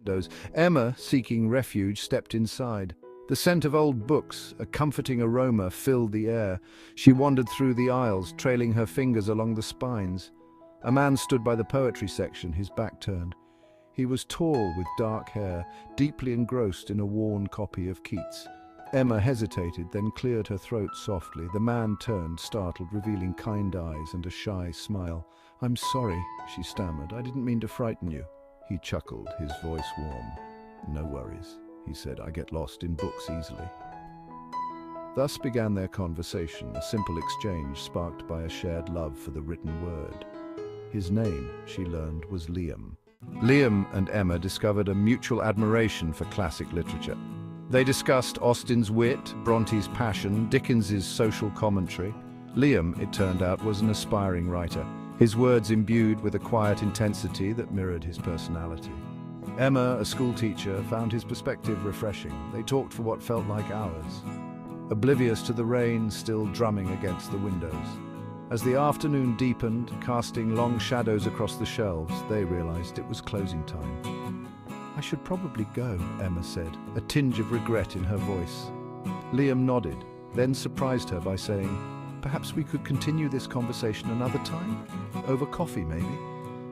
windows. Emma, seeking refuge, stepped inside. The scent of old books, a comforting aroma, filled the air. She wandered through the aisles, trailing her fingers along the spines. A man stood by the poetry section, his back turned. He was tall, with dark hair, deeply engrossed in a worn copy of Keats. Emma hesitated, then cleared her throat softly. The man turned, startled, revealing kind eyes and a shy smile. "I'm sorry," she stammered. "I didn't mean to frighten you." He chuckled, his voice warm. "No worries," he said. "I get lost in books easily." Thus began their conversation, a simple exchange sparked by a shared love for the written word. His name, she learned, was Liam. Liam and Emma discovered a mutual admiration for classic literature. They discussed Austen's wit, Bronte's passion, Dickens's social commentary. Liam, it turned out, was an aspiring writer, his words imbued with a quiet intensity that mirrored his personality. Emma, a schoolteacher, found his perspective refreshing. They talked for what felt like hours, oblivious to the rain still drumming against the windows. As the afternoon deepened, casting long shadows across the shelves, they realized it was closing time. "I should probably go," Emma said, a tinge of regret in her voice. Liam nodded, then surprised her by saying, "Perhaps we could continue this conversation another time? Over coffee, maybe?"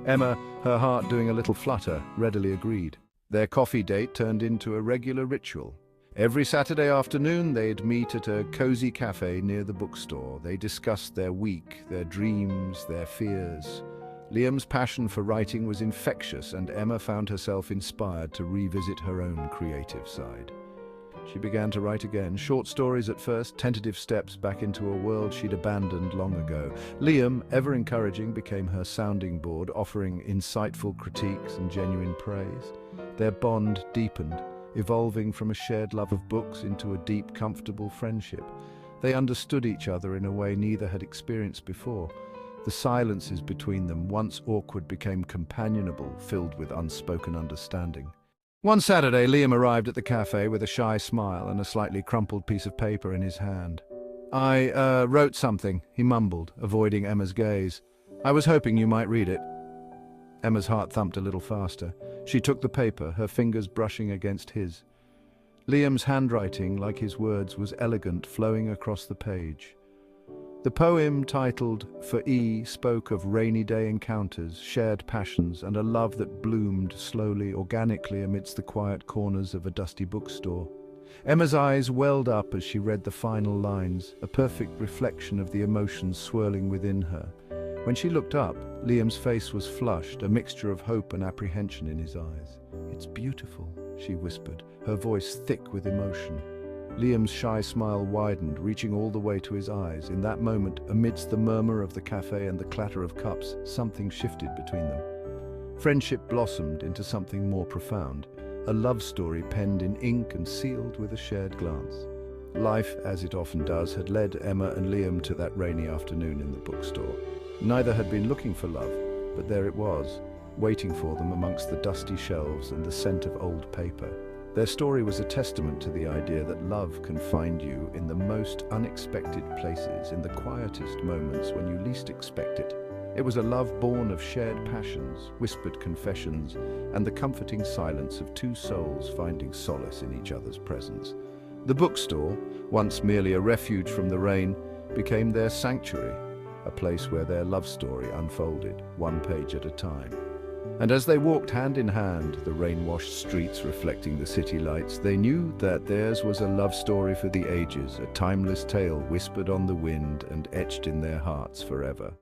Emma, her heart doing a little flutter, readily agreed. Their coffee date turned into a regular ritual. Every Saturday afternoon, they'd meet at a cozy cafe near the bookstore. They discussed their week, their dreams, their fears. Liam's passion for writing was infectious, and Emma found herself inspired to revisit her own creative side. She began to write again, short stories at first, tentative steps back into a world she'd abandoned long ago. Liam, ever encouraging, became her sounding board, offering insightful critiques and genuine praise. Their bond deepened, evolving from a shared love of books into a deep, comfortable friendship. They understood each other in a way neither had experienced before. The silences between them, once awkward, became companionable, filled with unspoken understanding. One Saturday, Liam arrived at the cafe with a shy smile and a slightly crumpled piece of paper in his hand. "I wrote something," he mumbled, avoiding Emma's gaze. "I was hoping you might read it." Emma's heart thumped a little faster. She took the paper, her fingers brushing against his. Liam's handwriting, like his words, was elegant, flowing across the page. The poem, titled For E, spoke of rainy day encounters, shared passions, and a love that bloomed slowly, organically amidst the quiet corners of a dusty bookstore. Emma's eyes welled up as she read the final lines, a perfect reflection of the emotions swirling within her. When she looked up, Liam's face was flushed, a mixture of hope and apprehension in his eyes. "It's beautiful," she whispered, her voice thick with emotion. Liam's shy smile widened, reaching all the way to his eyes. In that moment, amidst the murmur of the cafe and the clatter of cups, something shifted between them. Friendship blossomed into something more profound, a love story penned in ink and sealed with a shared glance. Life, as it often does, had led Emma and Liam to that rainy afternoon in the bookstore. Neither had been looking for love, but there it was, waiting for them amongst the dusty shelves and the scent of old paper. Their story was a testament to the idea that love can find you in the most unexpected places, in the quietest moments when you least expect it. It was a love born of shared passions, whispered confessions, and the comforting silence of two souls finding solace in each other's presence. The bookstore, once merely a refuge from the rain, became their sanctuary, a place where their love story unfolded, one page at a time. And as they walked hand in hand, the rain-washed streets reflecting the city lights, they knew that theirs was a love story for the ages, a timeless tale whispered on the wind and etched in their hearts forever.